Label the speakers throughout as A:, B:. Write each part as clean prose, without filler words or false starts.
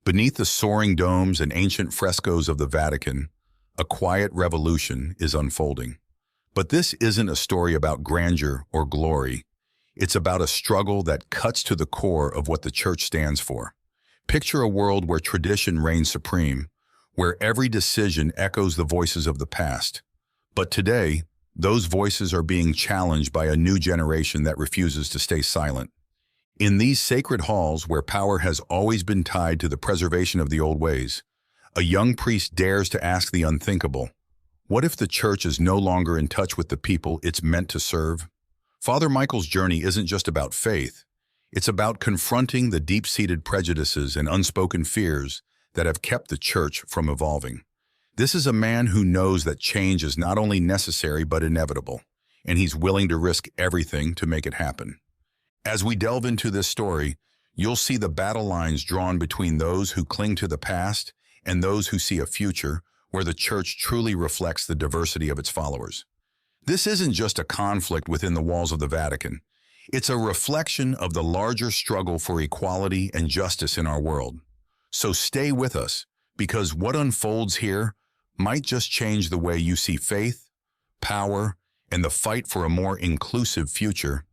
A: Beneath the soaring domes and ancient frescoes of the Vatican, a quiet revolution is unfolding. But this isn't a story about grandeur or glory. It's about a struggle that cuts to the core of what the Church stands for. Picture a world where tradition reigns supreme, where every decision echoes the voices of the past. But today, those voices are being challenged by a new generation that refuses to stay silent. In these sacred halls where power has always been tied to the preservation of the old ways, a young priest dares to ask the unthinkable. What if the Church is no longer in touch with the people it's meant to serve? Father Michael's journey isn't just about faith. It's about confronting the deep-seated prejudices and unspoken fears that have kept the Church from evolving. This is a man who knows that change is not only necessary but inevitable, and he's willing to risk everything to make it happen. As we delve into this story, you'll see the battle lines drawn between those who cling to the past and those who see a future where the Church truly reflects the diversity of its followers. This isn't just a conflict within the walls of the Vatican. It's a reflection of the larger struggle for equality and justice in our world. So stay with us, because what unfolds here might just change the way you see faith, power, and the fight for a more inclusive future.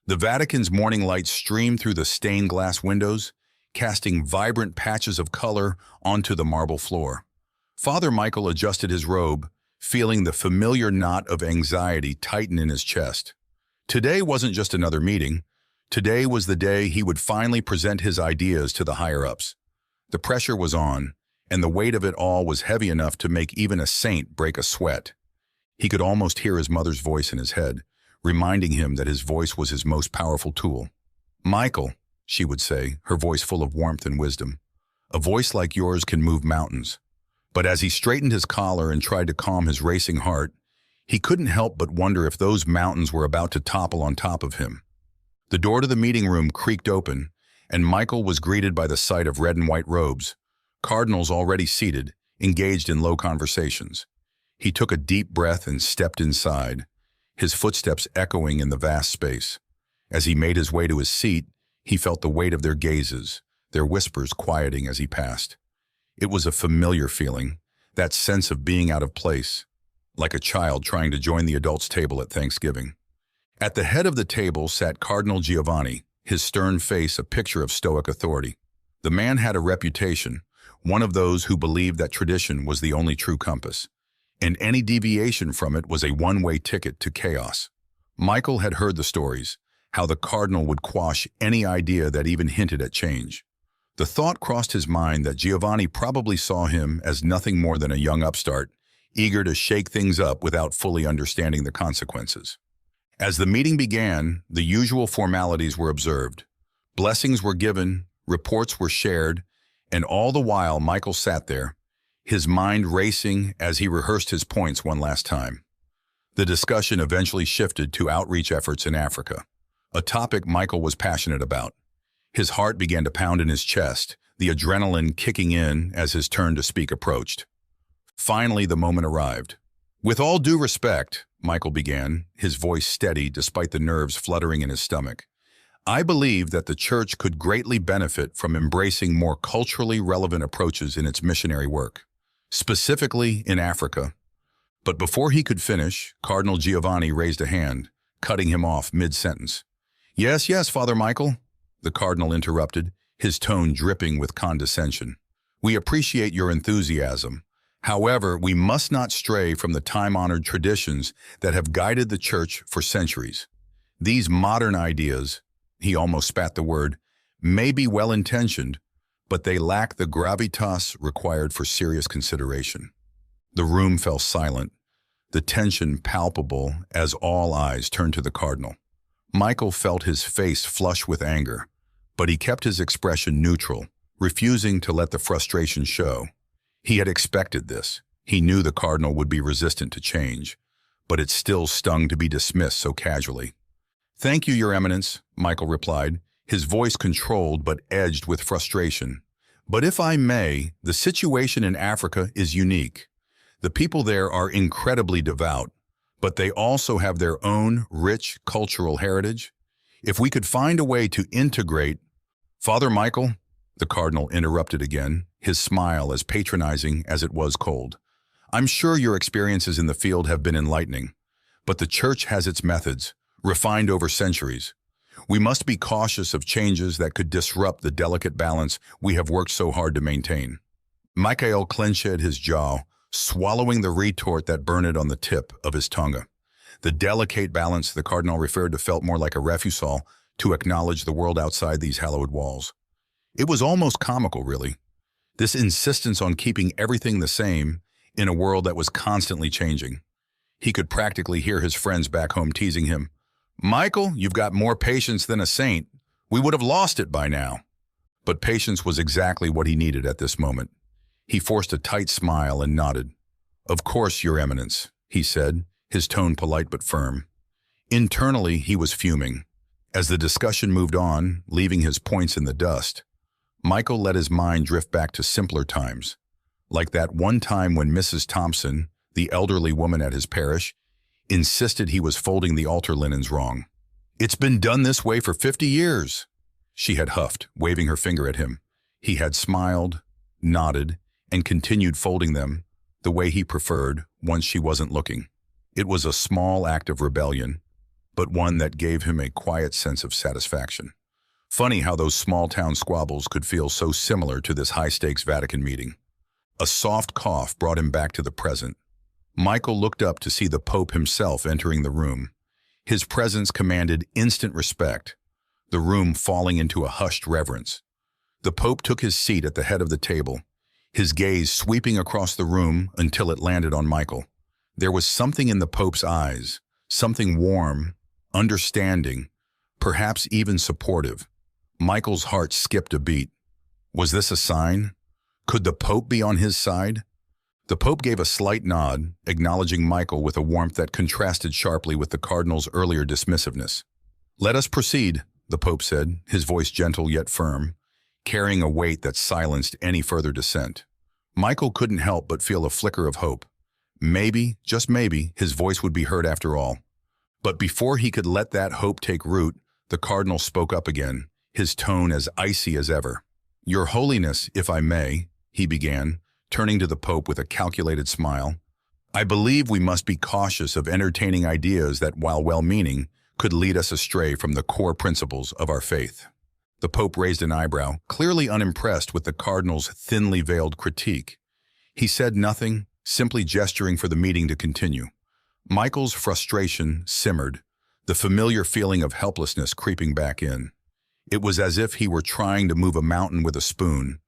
A: The Vatican's morning light streamed through the stained glass windows, casting vibrant patches of color onto the marble floor. Father Michael adjusted his robe, feeling the familiar knot of anxiety tighten in his chest. Today wasn't just another meeting. Today was the day he would finally present his ideas to the higher-ups. The pressure was on, and the weight of it all was heavy enough to make even a saint break a sweat. He could almost hear his mother's voice in his head, reminding him that his voice was his most powerful tool. "Michael," she would say, her voice full of warmth and wisdom, "a voice like yours can move mountains." But as he straightened his collar and tried to calm his racing heart, he couldn't help but wonder if those mountains were about to topple on top of him. The door to the meeting room creaked open, and Michael was greeted by the sight of red and white robes, cardinals already seated, engaged in low conversations. He took a deep breath and stepped inside, his footsteps echoing in the vast space. As he made his way to his seat, he felt the weight of their gazes, their whispers quieting as he passed. It was a familiar feeling, that sense of being out of place, like a child trying to join the adults' table at Thanksgiving. At the head of the table sat Cardinal Giovanni, his stern face a picture of stoic authority. The man had a reputation, one of those who believed that tradition was the only true compass, and any deviation from it was a one-way ticket to chaos. Michael had heard the stories, how the cardinal would quash any idea that even hinted at change. The thought crossed his mind that Giovanni probably saw him as nothing more than a young upstart, eager to shake things up without fully understanding the consequences. As the meeting began, the usual formalities were observed. Blessings were given, reports were shared, and all the while Michael sat there, his mind racing as he rehearsed his points one last time. The discussion eventually shifted to outreach efforts in Africa, a topic Michael was passionate about. His heart began to pound in his chest, the adrenaline kicking in as his turn to speak approached. Finally, the moment arrived. "With all due respect," Michael began, his voice steady despite the nerves fluttering in his stomach, "I believe that the Church could greatly benefit from embracing more culturally relevant approaches in its missionary work, specifically in Africa." But before he could finish, Cardinal Giovanni raised a hand, cutting him off mid-sentence. "Yes, yes, Father Michael," the cardinal interrupted, his tone dripping with condescension. "We appreciate your enthusiasm. However, we must not stray from the time-honored traditions that have guided the Church for centuries. These modern ideas," he almost spat the word, "may be well-intentioned, but they lack the gravitas required for serious consideration." The room fell silent, the tension palpable as all eyes turned to the cardinal. Michael felt his face flush with anger, but he kept his expression neutral, refusing to let the frustration show. He had expected this. He knew the cardinal would be resistant to change, but it still stung to be dismissed so casually. "Thank you, Your Eminence," Michael replied, his voice controlled but edged with frustration. "But if I may, the situation in Africa is unique. The people there are incredibly devout, but they also have their own rich cultural heritage. If we could find a way to integrate—" "Father Michael," The cardinal interrupted again, his smile as patronizing as it was cold. "I'm sure your experiences in the field have been enlightening, but the Church has its methods, refined over centuries. We must be cautious of changes that could disrupt the delicate balance we have worked so hard to maintain." Michael clenched his jaw, swallowing the retort that burned on the tip of his tongue. The delicate balance the cardinal referred to felt more like a refusal to acknowledge the world outside these hallowed walls. It was almost comical, really. This insistence on keeping everything the same in a world that was constantly changing. He could practically hear his friends back home teasing him. "Michael, you've got more patience than a saint. We would have lost it by now." But patience was exactly what he needed at this moment. He forced a tight smile and nodded. "Of course, Your Eminence," he said, his tone polite but firm. Internally, he was fuming. As the discussion moved on, leaving his points in the dust, Michael let his mind drift back to simpler times, like that one time when Mrs. Thompson, the elderly woman at his parish, insisted he was folding the altar linens wrong. "It's been done this way for 50 years, she had huffed, waving her finger at him. He had smiled, nodded, and continued folding them the way he preferred once she wasn't looking. It was a small act of rebellion, but one that gave him a quiet sense of satisfaction. Funny how those small-town squabbles could feel so similar to this high-stakes Vatican meeting. A soft cough brought him back to the present. Michael looked up to see the Pope himself entering the room. His presence commanded instant respect, the room falling into a hushed reverence. The Pope took his seat at the head of the table, his gaze sweeping across the room until it landed on Michael. There was something in the Pope's eyes, something warm, understanding, perhaps even supportive. Michael's heart skipped a beat. Was this a sign? Could the Pope be on his side? The Pope gave a slight nod, acknowledging Michael with a warmth that contrasted sharply with the Cardinal's earlier dismissiveness. "Let us proceed," the Pope said, his voice gentle yet firm, carrying a weight that silenced any further dissent. Michael couldn't help but feel a flicker of hope. Maybe, just maybe, his voice would be heard after all. But before he could let that hope take root, the Cardinal spoke up again, his tone as icy as ever. "Your Holiness, if I may," he began, turning to the Pope with a calculated smile, "I believe we must be cautious of entertaining ideas that, while well-meaning, could lead us astray from the core principles of our faith." The Pope raised an eyebrow, clearly unimpressed with the Cardinal's thinly veiled critique. He said nothing, simply gesturing for the meeting to continue. Michael's frustration simmered, the familiar feeling of helplessness creeping back in. It was as if he were trying to move a mountain with a spoon.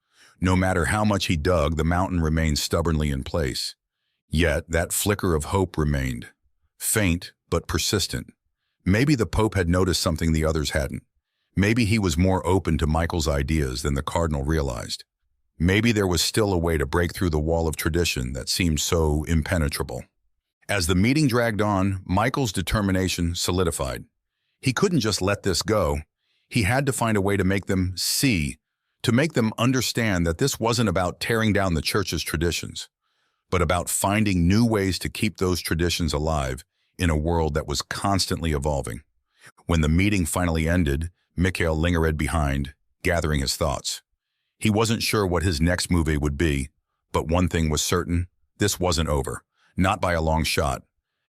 A: No matter how much he dug, the mountain remained stubbornly in place. Yet that flicker of hope remained, faint but persistent. Maybe the Pope had noticed something the others hadn't. Maybe he was more open to Michael's ideas than the Cardinal realized. Maybe there was still a way to break through the wall of tradition that seemed so impenetrable. As the meeting dragged on, Michael's determination solidified. He couldn't just let this go. He had to find a way to make them see, to make them understand that this wasn't about tearing down the Church's traditions, but about finding new ways to keep those traditions alive in a world that was constantly evolving. When the meeting finally ended, Michael lingered behind, gathering his thoughts. He wasn't sure what his next move would be, but one thing was certain: this wasn't over, not by a long shot.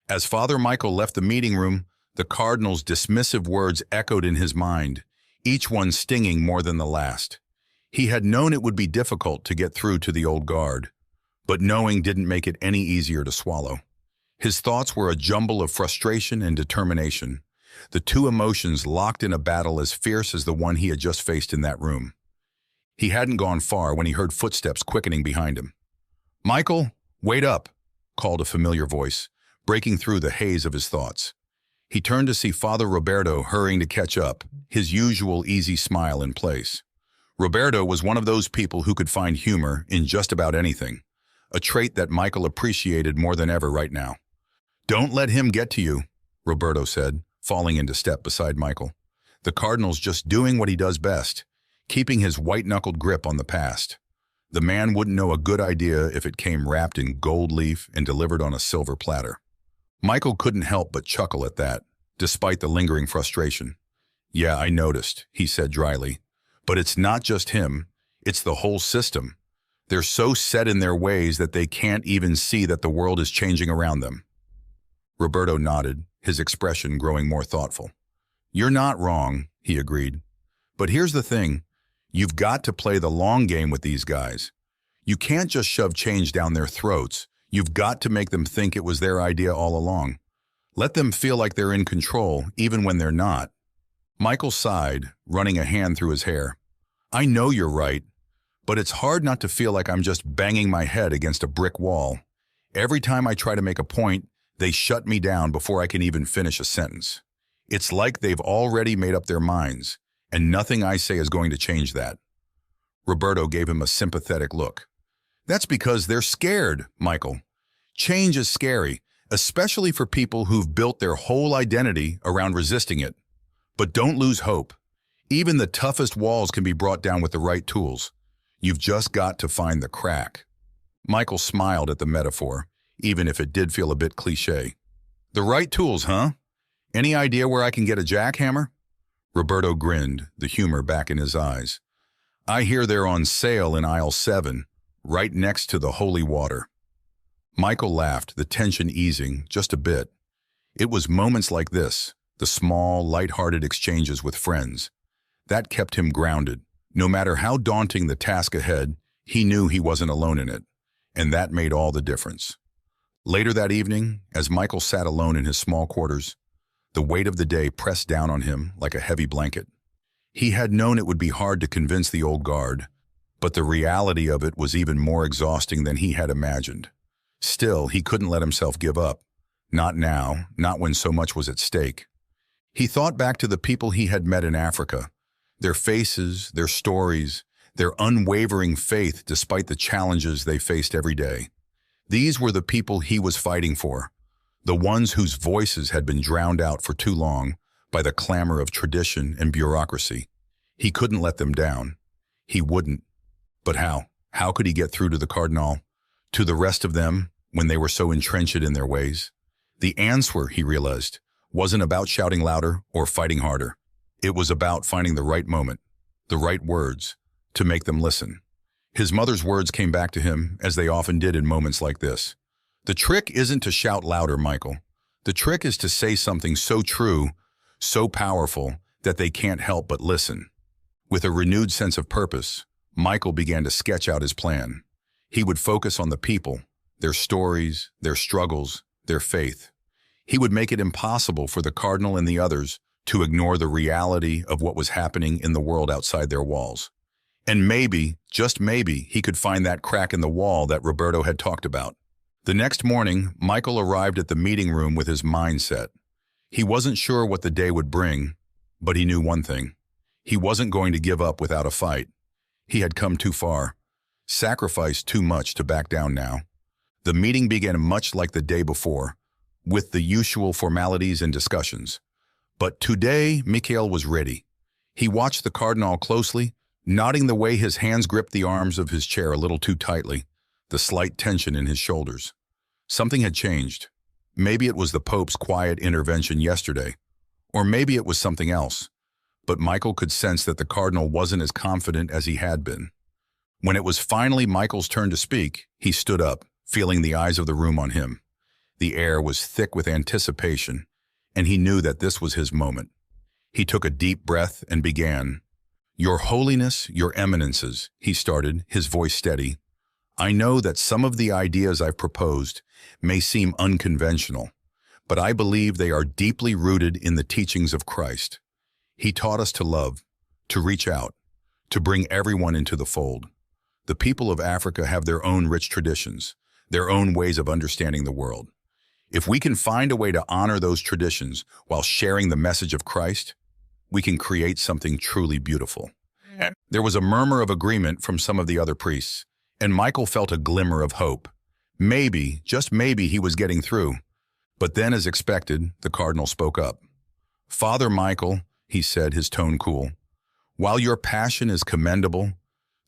A: As Father Michael left the meeting room, the Cardinal's dismissive words echoed in his mind, each one stinging more than the last. He had known it would be difficult to get through to the old guard, but knowing didn't make it any easier to swallow. His thoughts were a jumble of frustration and determination, the two emotions locked in a battle as fierce as the one he had just faced in that room. He hadn't gone far when he heard footsteps quickening behind him. "Michael, wait up," called a familiar voice, breaking through the haze of his thoughts. He turned to see Father Roberto hurrying to catch up, his usual easy smile in place. Roberto was one of those people who could find humor in just about anything, a trait that Michael appreciated more than ever right now. "Don't let him get to you," Roberto said, falling into step beside Michael. The Cardinal's just doing what he does best, keeping his white-knuckled grip on the past. The man wouldn't know a good idea if it came wrapped in gold leaf and delivered on a silver platter. Michael couldn't help but chuckle at that, despite the lingering frustration. "Yeah, I noticed," he said dryly. "But it's not just him. It's the whole system. They're so set in their ways that they can't even see that the world is changing around them. Roberto nodded, his expression growing more thoughtful. You're not wrong, he agreed. But here's the thing. You've got to play the long game with these guys. You can't just shove change down their throats. You've got to make them think it was their idea all along. Let them feel like they're in control, even when they're not. Michael sighed, running a hand through his hair. I know you're right, but it's hard not to feel like I'm just banging my head against a brick wall. Every time I try to make a point, they shut me down before I can even finish a sentence. It's like they've already made up their minds, and nothing I say is going to change that. Roberto gave him a sympathetic look. That's because they're scared, Michael. Change is scary, especially for people who've built their whole identity around resisting it. But don't lose hope. Even the toughest walls can be brought down with the right tools. You've just got to find the crack. Michael smiled at the metaphor, even if it did feel a bit cliché. The right tools, huh? Any idea where I can get a jackhammer? Roberto grinned, the humor back in his eyes. I hear they're on sale in aisle 7, right next to the holy water. Michael laughed, the tension easing just a bit. It was moments like this, the small, light-hearted exchanges with friends, that kept him grounded. No matter how daunting the task ahead, he knew he wasn't alone in it, and that made all the difference. Later that evening, as Michael sat alone in his small quarters, the weight of the day pressed down on him like a heavy blanket. He had known it would be hard to convince the old guard, but the reality of it was even more exhausting than he had imagined. Still, he couldn't let himself give up. Not now, not when so much was at stake. He thought back to the people he had met in Africa, their faces, their stories, their unwavering faith despite the challenges they faced every day. These were the people he was fighting for, the ones whose voices had been drowned out for too long by the clamor of tradition and bureaucracy. He couldn't let them down. He wouldn't. But how? How could he get through to the Cardinal, to the rest of them, when they were so entrenched in their ways? The answer, he realized, wasn't about shouting louder or fighting harder. It was about finding the right moment, the right words, to make them listen. His mother's words came back to him, as they often did in moments like this. The trick isn't to shout louder, Michael. The trick is to say something so true, so powerful, that they can't help but listen. With a renewed sense of purpose, Michael began to sketch out his plan. He would focus on the people, their stories, their struggles, their faith. He would make it impossible for the Cardinal and the others to ignore the reality of what was happening in the world outside their walls. And maybe, just maybe, he could find that crack in the wall that Roberto had talked about. The next morning, Michael arrived at the meeting room with his mind set. He wasn't sure what the day would bring, but he knew one thing. He wasn't going to give up without a fight. He had come too far, sacrificed too much to back down now. The meeting began much like the day before, with the usual formalities and discussions. But today, Mikhail was ready. He watched the Cardinal closely, nodding the way his hands gripped the arms of his chair a little too tightly, the slight tension in his shoulders. Something had changed. Maybe it was the Pope's quiet intervention yesterday, or maybe it was something else. But Michael could sense that the Cardinal wasn't as confident as he had been. When it was finally Michael's turn to speak, he stood up, feeling the eyes of the room on him. The air was thick with anticipation, and he knew that this was his moment. He took a deep breath and began. Your Holiness, your Eminences, he started, his voice steady. I know that some of the ideas I've proposed may seem unconventional, but I believe they are deeply rooted in the teachings of Christ. He taught us to love, to reach out, to bring everyone into the fold. The people of Africa have their own rich traditions, their own ways of understanding the world. If we can find a way to honor those traditions while sharing the message of Christ, we can create something truly beautiful. There was a murmur of agreement from some of the other priests, and Michael felt a glimmer of hope. Maybe, just maybe, he was getting through. But then, as expected, the Cardinal spoke up. Father Michael, he said, his tone cool, while your passion is commendable,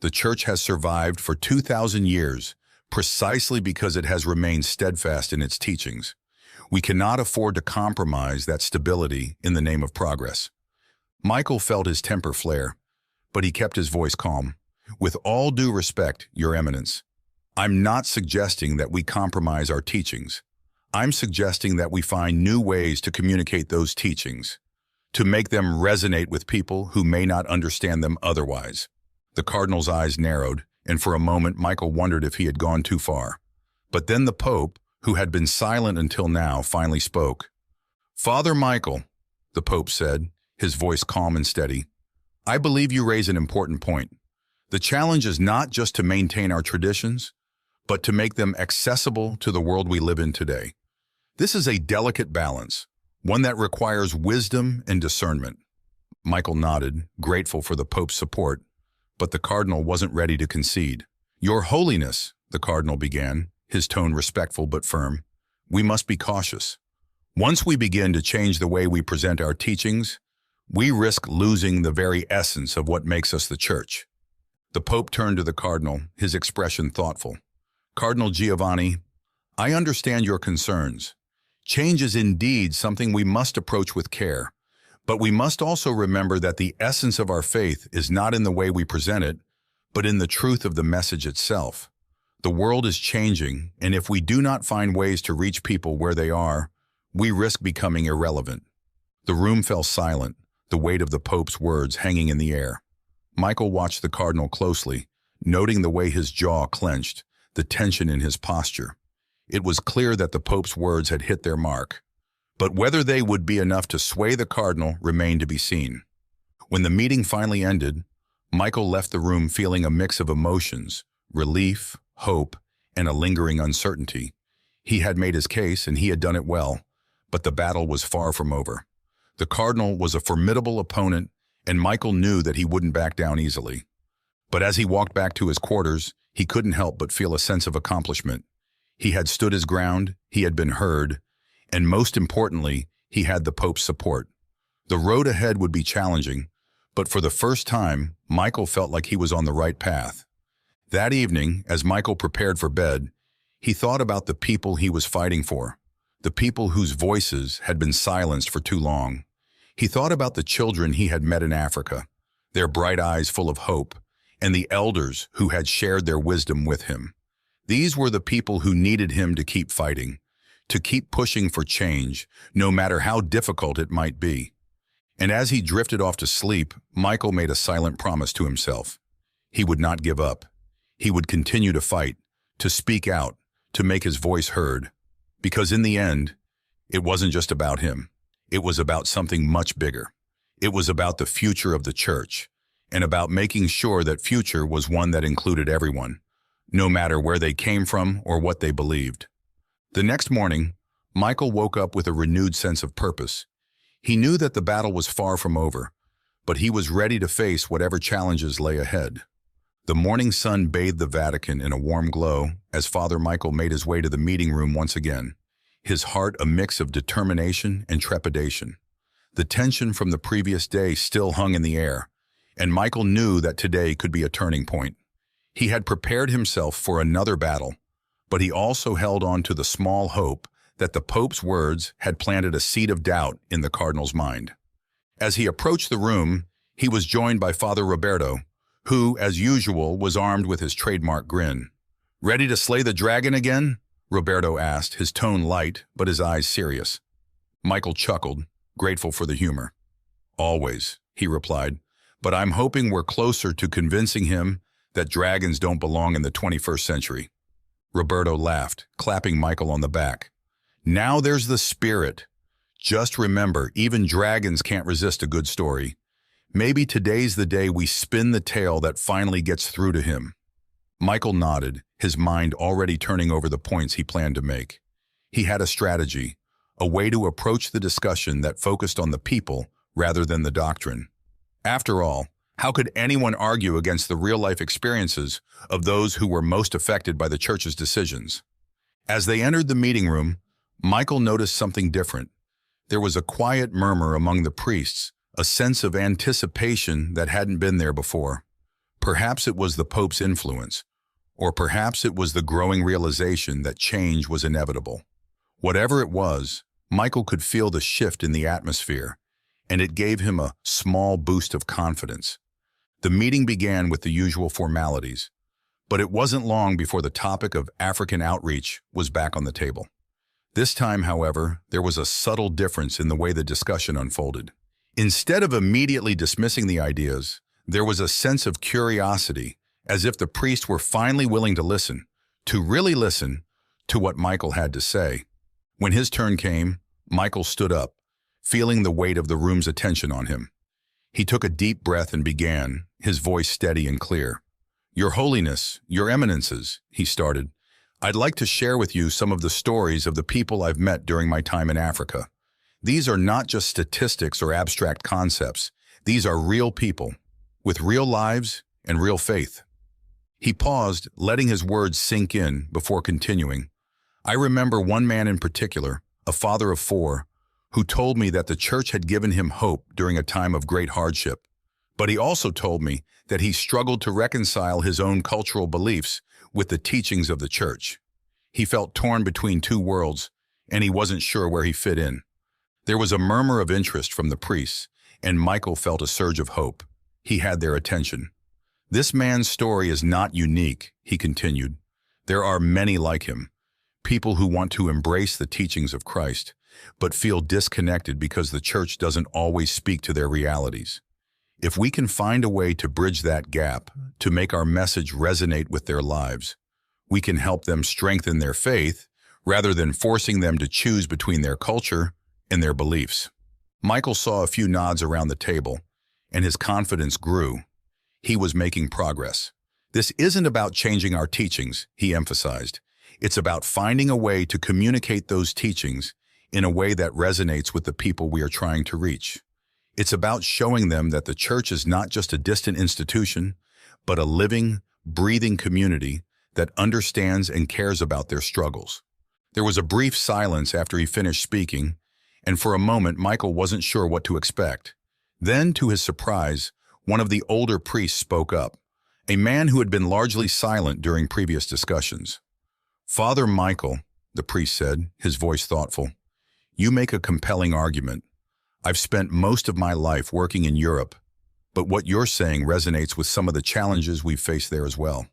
A: the Church has survived for 2,000 years precisely because it has remained steadfast in its teachings. We cannot afford to compromise that stability in the name of progress. Michael felt his temper flare, but he kept his voice calm. With all due respect, Your Eminence, I'm not suggesting that we compromise our teachings. I'm suggesting that we find new ways to communicate those teachings, to make them resonate with people who may not understand them otherwise. The Cardinal's eyes narrowed, and for a moment Michael wondered if he had gone too far. But then the Pope, who had been silent until now, finally spoke. "Father Michael," the Pope said, his voice calm and steady, "I believe you raise an important point. The challenge is not just to maintain our traditions, but to make them accessible to the world we live in today. This is a delicate balance, one that requires wisdom and discernment." Michael nodded, grateful for the Pope's support, but the Cardinal wasn't ready to concede. "Your Holiness," the Cardinal began, his tone respectful but firm, "we must be cautious. Once we begin to change the way we present our teachings, we risk losing the very essence of what makes us the Church." The Pope turned to the Cardinal, his expression thoughtful. "Cardinal Giovanni, I understand your concerns. Change is indeed something we must approach with care, but we must also remember that the essence of our faith is not in the way we present it, but in the truth of the message itself. The world is changing, and if we do not find ways to reach people where they are, we risk becoming irrelevant." The room fell silent, the weight of the Pope's words hanging in the air. Michael watched the Cardinal closely, noting the way his jaw clenched, the tension in his posture. It was clear that the Pope's words had hit their mark. But whether they would be enough to sway the Cardinal remained to be seen. When the meeting finally ended, Michael left the room feeling a mix of emotions, relief, hope, and a lingering uncertainty. He had made his case and he had done it well, but the battle was far from over. The Cardinal was a formidable opponent, and Michael knew that he wouldn't back down easily. But as he walked back to his quarters, he couldn't help but feel a sense of accomplishment. He had stood his ground, he had been heard, and most importantly, he had the Pope's support. The road ahead would be challenging, but for the first time, Michael felt like he was on the right path. That evening, as Michael prepared for bed, he thought about the people he was fighting for, the people whose voices had been silenced for too long. He thought about the children he had met in Africa, their bright eyes full of hope, and the elders who had shared their wisdom with him. These were the people who needed him to keep fighting, to keep pushing for change, no matter how difficult it might be. And as he drifted off to sleep, Michael made a silent promise to himself. He would not give up. He would continue to fight, to speak out, to make his voice heard. Because in the end, it wasn't just about him. It was about something much bigger. It was about the future of the Church, and about making sure that future was one that included everyone, no matter where they came from or what they believed. The next morning, Michael woke up with a renewed sense of purpose. He knew that the battle was far from over, but he was ready to face whatever challenges lay ahead. The morning sun bathed the Vatican in a warm glow as Father Michael made his way to the meeting room once again, his heart a mix of determination and trepidation. The tension from the previous day still hung in the air, and Michael knew that today could be a turning point. He had prepared himself for another battle, but he also held on to the small hope that the Pope's words had planted a seed of doubt in the Cardinal's mind. As he approached the room, he was joined by Father Roberto, who, as usual, was armed with his trademark grin. "Ready to slay the dragon again?" Roberto asked, his tone light, but his eyes serious. Michael chuckled, grateful for the humor. "Always," he replied, "but I'm hoping we're closer to convincing him that dragons don't belong in the 21st century. Roberto laughed, clapping Michael on the back. "Now there's the spirit. Just remember, even dragons can't resist a good story. Maybe today's the day we spin the tale that finally gets through to him." Michael nodded, his mind already turning over the points he planned to make. He had a strategy, a way to approach the discussion that focused on the people rather than the doctrine. After all, how could anyone argue against the real-life experiences of those who were most affected by the Church's decisions? As they entered the meeting room, Michael noticed something different. There was a quiet murmur among the priests, a sense of anticipation that hadn't been there before. Perhaps it was the Pope's influence, or perhaps it was the growing realization that change was inevitable. Whatever it was, Michael could feel the shift in the atmosphere, and it gave him a small boost of confidence. The meeting began with the usual formalities, but it wasn't long before the topic of African outreach was back on the table. This time, however, there was a subtle difference in the way the discussion unfolded. Instead of immediately dismissing the ideas, there was a sense of curiosity, as if the priest were finally willing to really listen to what Michael had to say. When his turn came, Michael stood up, feeling the weight of the room's attention on him. He took a deep breath and began, his voice steady and clear. "Your Holiness, Your Eminences," he started, "I'd like to share with you some of the stories of the people I've met during my time in Africa. These are not just statistics or abstract concepts. These are real people, with real lives and real faith." He paused, letting his words sink in before continuing. "I remember one man in particular, a father of 4, who told me that the church had given him hope during a time of great hardship. But he also told me that he struggled to reconcile his own cultural beliefs with the teachings of the church. He felt torn between two worlds, and he wasn't sure where he fit in." There was a murmur of interest from the priests, and Michael felt a surge of hope. He had their attention. "This man's story is not unique," he continued. "There are many like him, people who want to embrace the teachings of Christ, but feel disconnected because the church doesn't always speak to their realities. If we can find a way to bridge that gap, to make our message resonate with their lives, we can help them strengthen their faith rather than forcing them to choose between their culture and their beliefs." Michael saw a few nods around the table, and his confidence grew. He was making progress. "This isn't about changing our teachings," he emphasized. "It's about finding a way to communicate those teachings in a way that resonates with the people we are trying to reach. It's about showing them that the church is not just a distant institution, but a living, breathing community that understands and cares about their struggles." There was a brief silence after he finished speaking, and for a moment Michael wasn't sure what to expect. Then, to his surprise, one of the older priests spoke up, a man who had been largely silent during previous discussions. "Father Michael," the priest said, his voice thoughtful, "you make a compelling argument. I've spent most of my life working in Europe, but what you're saying resonates with some of the challenges we've faced there as well.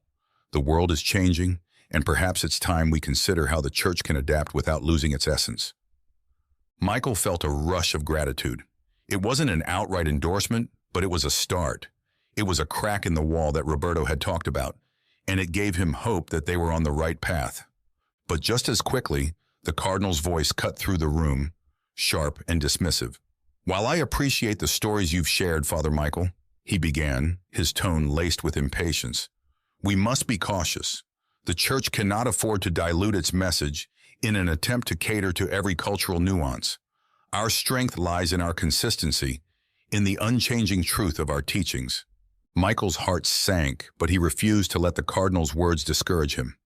A: The world is changing, and perhaps it's time we consider how the church can adapt without losing its essence." Michael felt a rush of gratitude. It wasn't an outright endorsement, but it was a start. It was a crack in the wall that Roberto had talked about, and it gave him hope that they were on the right path. But just as quickly, the Cardinal's voice cut through the room, sharp and dismissive. "While I appreciate the stories you've shared, Father Michael," he began, his tone laced with impatience, "we must be cautious. The church cannot afford to dilute its message in an attempt to cater to every cultural nuance. Our strength lies in our consistency, in the unchanging truth of our teachings." Michael's heart sank, but he refused to let the Cardinal's words discourage him.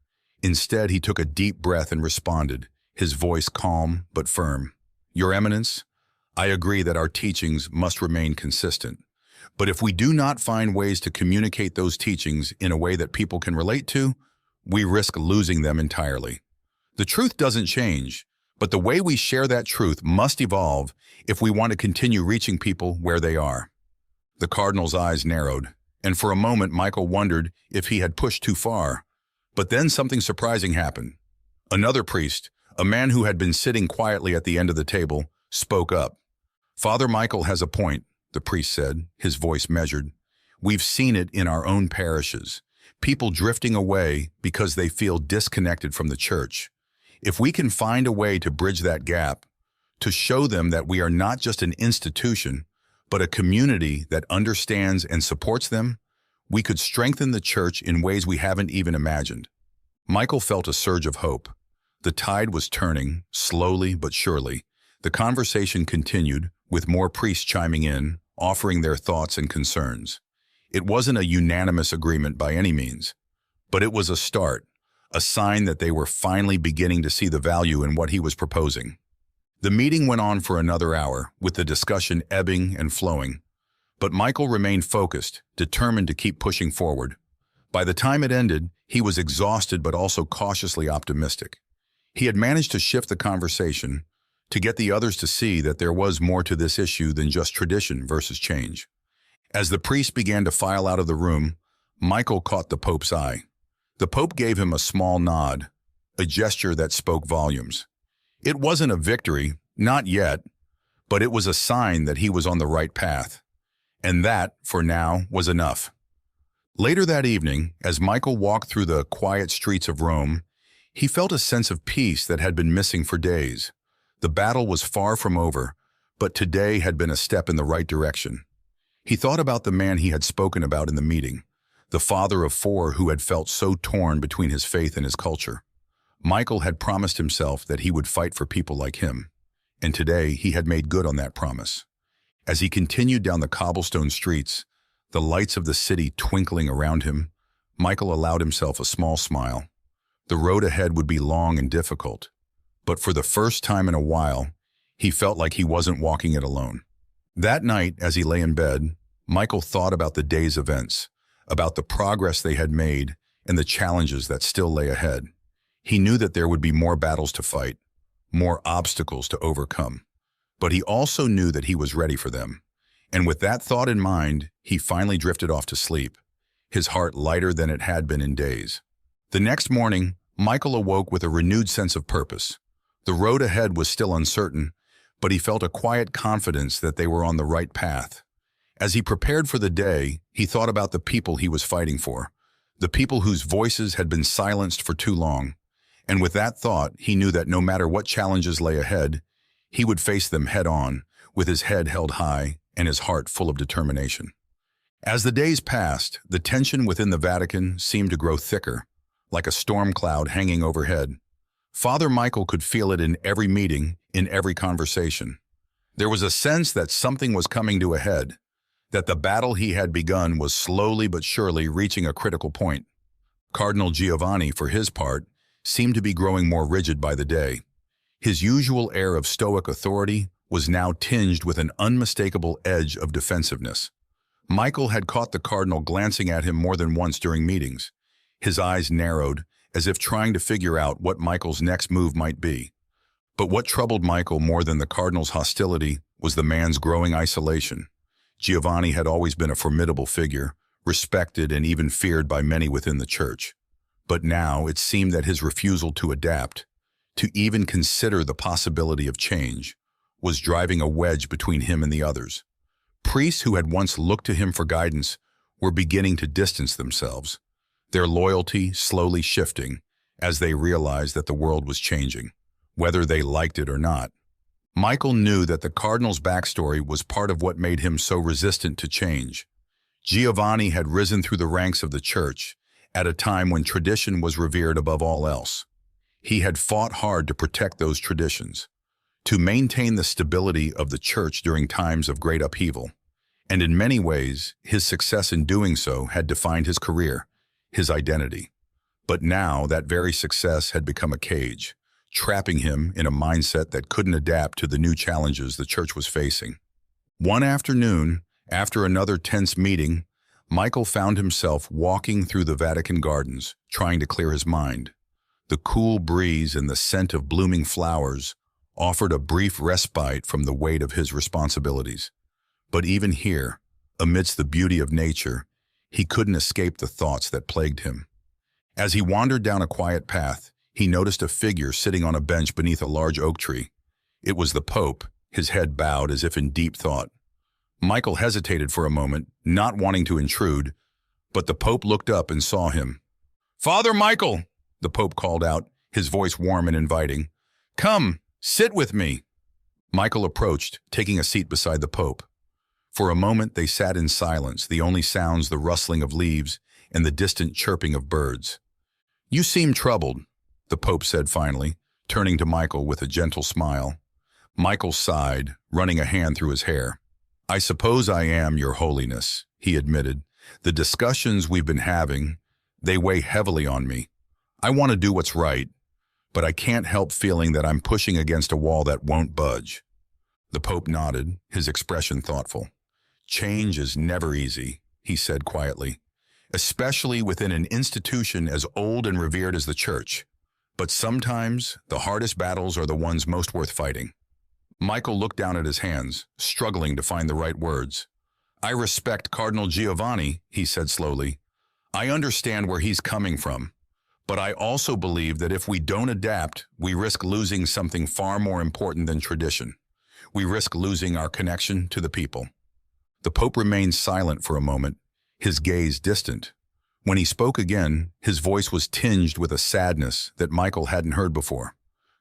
A: Instead, he took a deep breath and responded, his voice calm but firm. "Your Eminence, I agree that our teachings must remain consistent. But if we do not find ways to communicate those teachings in a way that people can relate to, we risk losing them entirely. The truth doesn't change, but the way we share that truth must evolve if we want to continue reaching people where they are." The Cardinal's eyes narrowed, and for a moment Michael wondered if he had pushed too far. But then something surprising happened. Another priest, a man who had been sitting quietly at the end of the table, spoke up. "Father Michael has a point," the priest said, his voice measured. "We've seen it in our own parishes, people drifting away because they feel disconnected from the church. If we can find a way to bridge that gap, to show them that we are not just an institution, but a community that understands and supports them, we could strengthen the church in ways we haven't even imagined." Michael felt a surge of hope. The tide was turning, slowly but surely. The conversation continued, with more priests chiming in, offering their thoughts and concerns. It wasn't a unanimous agreement by any means, but it was a start, a sign that they were finally beginning to see the value in what he was proposing. The meeting went on for another hour, with the discussion ebbing and flowing. But Michael remained focused, determined to keep pushing forward. By the time it ended, he was exhausted but also cautiously optimistic. He had managed to shift the conversation, to get the others to see that there was more to this issue than just tradition versus change. As the priest began to file out of the room, Michael caught the Pope's eye. The Pope gave him a small nod, a gesture that spoke volumes. It wasn't a victory, not yet, but it was a sign that he was on the right path. And that, for now, was enough. Later that evening, as Michael walked through the quiet streets of Rome, he felt a sense of peace that had been missing for days. The battle was far from over, but today had been a step in the right direction. He thought about the man he had spoken about in the meeting, the father of four who had felt so torn between his faith and his culture. Michael had promised himself that he would fight for people like him, and today he had made good on that promise. As he continued down the cobblestone streets, the lights of the city twinkling around him, Michael allowed himself a small smile. The road ahead would be long and difficult, but for the first time in a while, he felt like he wasn't walking it alone. That night, as he lay in bed, Michael thought about the day's events, about the progress they had made and the challenges that still lay ahead. He knew that there would be more battles to fight, more obstacles to overcome, but he also knew that he was ready for them. And with that thought in mind, he finally drifted off to sleep, his heart lighter than it had been in days. The next morning, Michael awoke with a renewed sense of purpose. The road ahead was still uncertain, but he felt a quiet confidence that they were on the right path. As he prepared for the day, he thought about the people he was fighting for, the people whose voices had been silenced for too long. And with that thought, he knew that no matter what challenges lay ahead, he would face them head-on, with his head held high and his heart full of determination. As the days passed, the tension within the Vatican seemed to grow thicker, like a storm cloud hanging overhead. Father Michael could feel it in every meeting, in every conversation. There was a sense that something was coming to a head, that the battle he had begun was slowly but surely reaching a critical point. Cardinal Giovanni, for his part, seemed to be growing more rigid by the day. His usual air of stoic authority was now tinged with an unmistakable edge of defensiveness. Michael had caught the cardinal glancing at him more than once during meetings. His eyes narrowed, as if trying to figure out what Michael's next move might be. But what troubled Michael more than the cardinal's hostility was the man's growing isolation. Giovanni had always been a formidable figure, respected and even feared by many within the church. But now it seemed that his refusal to adapt, to even consider the possibility of change, was driving a wedge between him and the others. Priests who had once looked to him for guidance were beginning to distance themselves, their loyalty slowly shifting as they realized that the world was changing, whether they liked it or not. Michael knew that the cardinal's backstory was part of what made him so resistant to change. Giovanni had risen through the ranks of the church at a time when tradition was revered above all else. He had fought hard to protect those traditions, to maintain the stability of the church during times of great upheaval. And in many ways, his success in doing so had defined his career, his identity. But now that very success had become a cage, trapping him in a mindset that couldn't adapt to the new challenges the church was facing. One afternoon, after another tense meeting, Michael found himself walking through the Vatican gardens, trying to clear his mind. The cool breeze and the scent of blooming flowers offered a brief respite from the weight of his responsibilities. But even here, amidst the beauty of nature, he couldn't escape the thoughts that plagued him. As he wandered down a quiet path, he noticed a figure sitting on a bench beneath a large oak tree. It was the Pope, his head bowed as if in deep thought. Michael hesitated for a moment, not wanting to intrude, but the Pope looked up and saw him. "Father Michael," the Pope called out, his voice warm and inviting. "Come, sit with me." Michael approached, taking a seat beside the Pope. For a moment they sat in silence, the only sounds the rustling of leaves and the distant chirping of birds. "You seem troubled," the Pope said finally, turning to Michael with a gentle smile. Michael sighed, running a hand through his hair. "I suppose I am, Your Holiness," he admitted. "The discussions we've been having, they weigh heavily on me. I want to do what's right, but I can't help feeling that I'm pushing against a wall that won't budge." The Pope nodded, his expression thoughtful. "Change is never easy," he said quietly, "especially within an institution as old and revered as the Church. But sometimes the hardest battles are the ones most worth fighting." Michael looked down at his hands, struggling to find the right words. I respect Cardinal Giovanni, he said slowly. I understand where he's coming from, but I also believe that if we don't adapt, we risk losing something far more important than tradition. We risk losing our connection to the people. The Pope remained silent for a moment, his gaze distant. When he spoke again, his voice was tinged with a sadness that Michael hadn't heard before.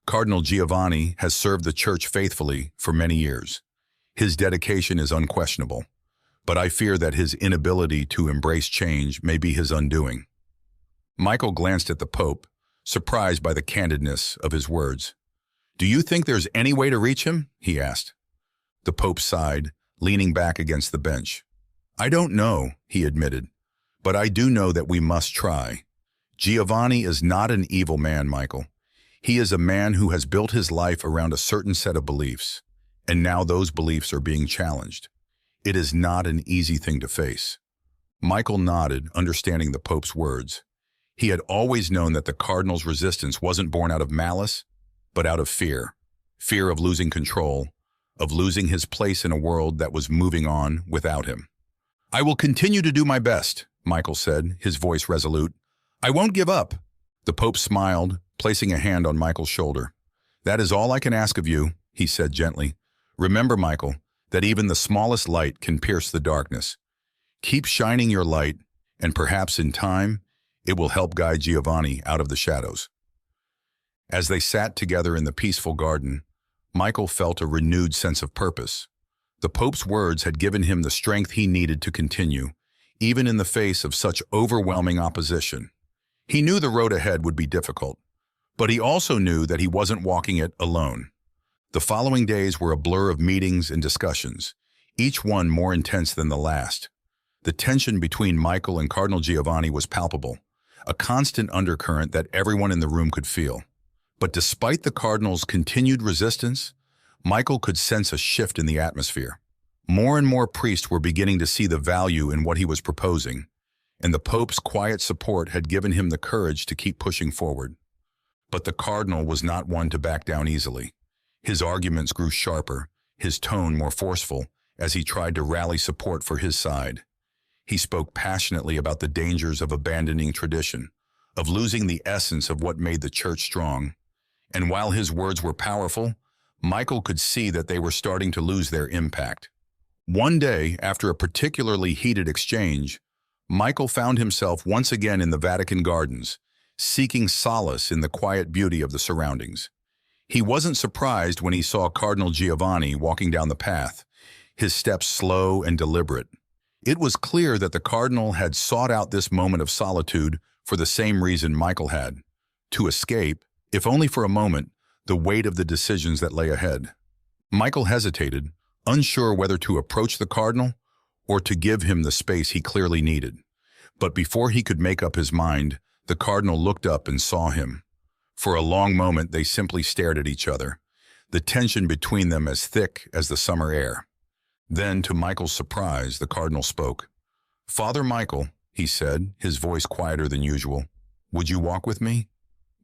A: Cardinal Giovanni has served the Church faithfully for many years. His dedication is unquestionable, but I fear that his inability to embrace change may be his undoing. Michael glanced at the Pope, surprised by the candidness of his words. Do you think there's any way to reach him? He asked. The Pope sighed, leaning back against the bench. I don't know, he admitted, but I do know that we must try. Giovanni is not an evil man, Michael. He is a man who has built his life around a certain set of beliefs, and now those beliefs are being challenged. It is not an easy thing to face. Michael nodded, understanding the Pope's words. He had always known that the Cardinal's resistance wasn't born out of malice, but out of fear. Fear of losing control, of losing his place in a world that was moving on without him. I will continue to do my best, Michael said, his voice resolute. I won't give up. The Pope smiled, placing a hand on Michael's shoulder. That is all I can ask of you, he said gently. Remember, Michael, that even the smallest light can pierce the darkness. Keep shining your light, and perhaps in time, it will help guide Giovanni out of the shadows. As they sat together in the peaceful garden, Michael felt a renewed sense of purpose. The Pope's words had given him the strength he needed to continue, even in the face of such overwhelming opposition. He knew the road ahead would be difficult, but he also knew that he wasn't walking it alone. The following days were a blur of meetings and discussions, each one more intense than the last. The tension between Michael and Cardinal Giovanni was palpable, a constant undercurrent that everyone in the room could feel. But despite the Cardinal's continued resistance, Michael could sense a shift in the atmosphere. More and more priests were beginning to see the value in what he was proposing, and the Pope's quiet support had given him the courage to keep pushing forward. But the Cardinal was not one to back down easily. His arguments grew sharper, his tone more forceful, as he tried to rally support for his side. He spoke passionately about the dangers of abandoning tradition, of losing the essence of what made the Church strong. And while his words were powerful, Michael could see that they were starting to lose their impact. One day, after a particularly heated exchange, Michael found himself once again in the Vatican gardens, seeking solace in the quiet beauty of the surroundings. He wasn't surprised when he saw Cardinal Giovanni walking down the path, his steps slow and deliberate. It was clear that the Cardinal had sought out this moment of solitude for the same reason Michael had, to escape, if only for a moment, the weight of the decisions that lay ahead. Michael hesitated, unsure whether to approach the Cardinal or to give him the space he clearly needed. But before he could make up his mind, the Cardinal looked up and saw him. For a long moment, they simply stared at each other, the tension between them as thick as the summer air. Then, to Michael's surprise, the Cardinal spoke. Father Michael, he said, his voice quieter than usual, would you walk with me?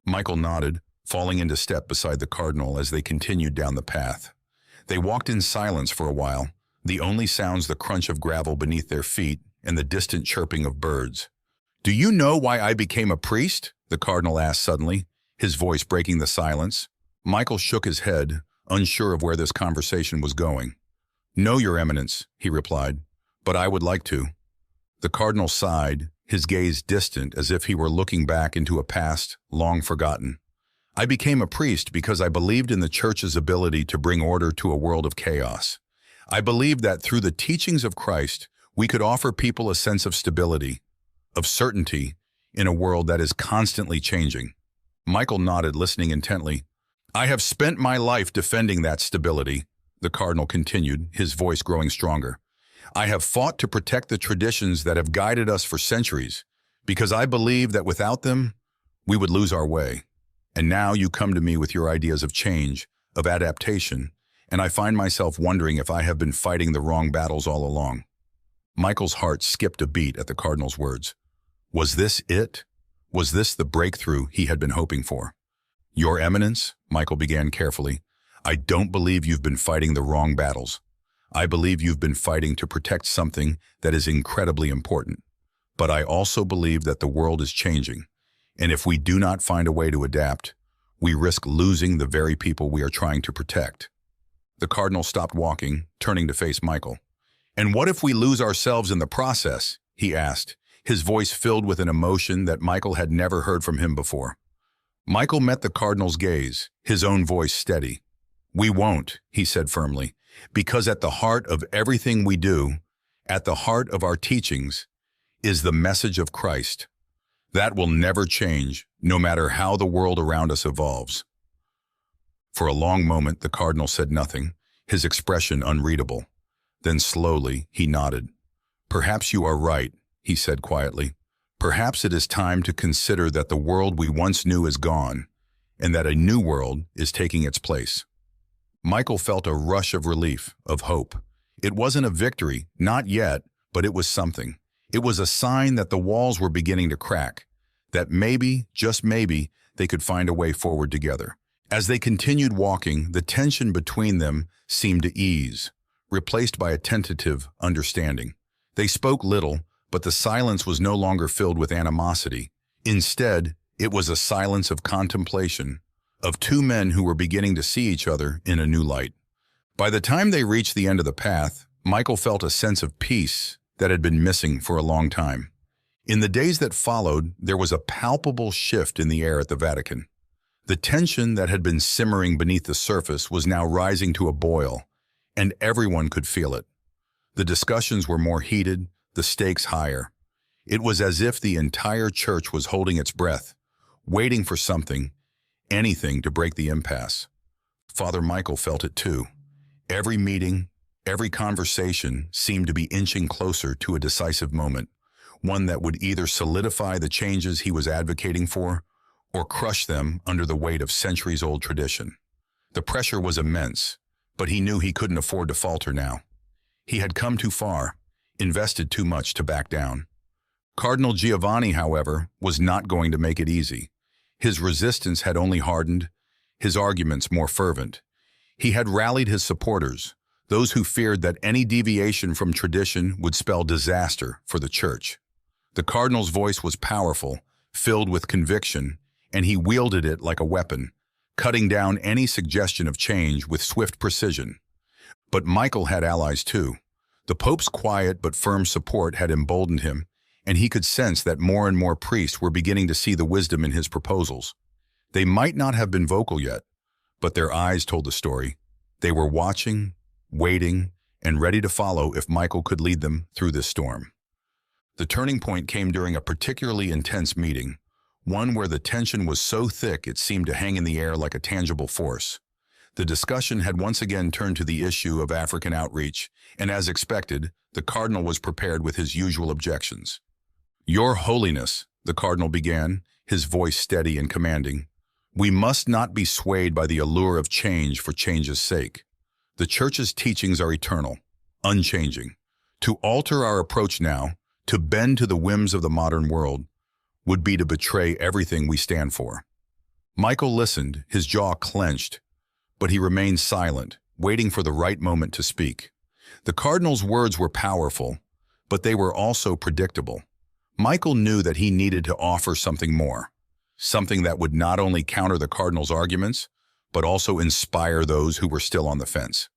A: Michael nodded, falling into step beside the Cardinal as they continued down the path. They walked in silence for a while, the only sounds the crunch of gravel beneath their feet and the distant chirping of birds. Do you know why I became a priest? The Cardinal asked suddenly, his voice breaking the silence. Michael shook his head, unsure of where this conversation was going. No, Your Eminence, he replied, but I would like to. The Cardinal sighed, his gaze distant as if he were looking back into a past long forgotten. I became a priest because I believed in the Church's ability to bring order to a world of chaos. I believed that through the teachings of Christ, we could offer people a sense of stability, of certainty, in a world that is constantly changing. Michael nodded, listening intently. I have spent my life defending that stability, the Cardinal continued, his voice growing stronger. I have fought to protect the traditions that have guided us for centuries, because I believe that without them, we would lose our way. And now you come to me with your ideas of change, of adaptation, and I find myself wondering if I have been fighting the wrong battles all along. Michael's heart skipped a beat at the Cardinal's words. Was this it? Was this the breakthrough he had been hoping for? Your Eminence, Michael began carefully, I don't believe you've been fighting the wrong battles. I believe you've been fighting to protect something that is incredibly important. But I also believe that the world is changing, and if we do not find a way to adapt, we risk losing the very people we are trying to protect." The cardinal stopped walking, turning to face Michael. "And what if we lose ourselves in the process?" he asked, his voice filled with an emotion that Michael had never heard from him before. Michael met the cardinal's gaze, his own voice steady. "We won't," he said firmly, "because at the heart of everything we do, at the heart of our teachings, is the message of Christ. That will never change, no matter how the world around us evolves." For a long moment, the cardinal said nothing, his expression unreadable. Then slowly, he nodded. "Perhaps you are right," he said quietly. "Perhaps it is time to consider that the world we once knew is gone, and that a new world is taking its place." Michael felt a rush of relief, of hope. It wasn't a victory, not yet, but it was something. It was a sign that the walls were beginning to crack, that maybe, just maybe, they could find a way forward together. As they continued walking, the tension between them seemed to ease, replaced by a tentative understanding. They spoke little, but the silence was no longer filled with animosity. Instead, it was a silence of contemplation, of two men who were beginning to see each other in a new light. By the time they reached the end of the path, Michael felt a sense of peace that had been missing for a long time. In the days that followed, there was a palpable shift in the air at the Vatican. The tension that had been simmering beneath the surface was now rising to a boil, and everyone could feel it. The discussions were more heated, the stakes higher. It was as if the entire church was holding its breath, waiting for something, anything to break the impasse. Father Michael felt it too. Every meeting, every conversation seemed to be inching closer to a decisive moment, one that would either solidify the changes he was advocating for or crush them under the weight of centuries-old tradition. The pressure was immense, but he knew he couldn't afford to falter now. He had come too far, invested too much to back down. Cardinal Giovanni, however, was not going to make it easy. His resistance had only hardened, his arguments more fervent. He had rallied his supporters, those who feared that any deviation from tradition would spell disaster for the Church. The cardinal's voice was powerful, filled with conviction, and he wielded it like a weapon, cutting down any suggestion of change with swift precision. But Michael had allies too. The Pope's quiet but firm support had emboldened him, and he could sense that more and more priests were beginning to see the wisdom in his proposals. They might not have been vocal yet, but their eyes told the story. They were watching, waiting, and ready to follow if Michael could lead them through this storm. The turning point came during a particularly intense meeting, one where the tension was so thick it seemed to hang in the air like a tangible force. The discussion had once again turned to the issue of African outreach, and as expected, the cardinal was prepared with his usual objections. "Your Holiness," the cardinal began, his voice steady and commanding, "we must not be swayed by the allure of change for change's sake. The Church's teachings are eternal, unchanging. To alter our approach now, to bend to the whims of the modern world, would be to betray everything we stand for." Michael listened, his jaw clenched, but he remained silent, waiting for the right moment to speak. The cardinal's words were powerful, but they were also predictable. Michael knew that he needed to offer something more, something that would not only counter the cardinal's arguments, but also inspire those who were still on the fence.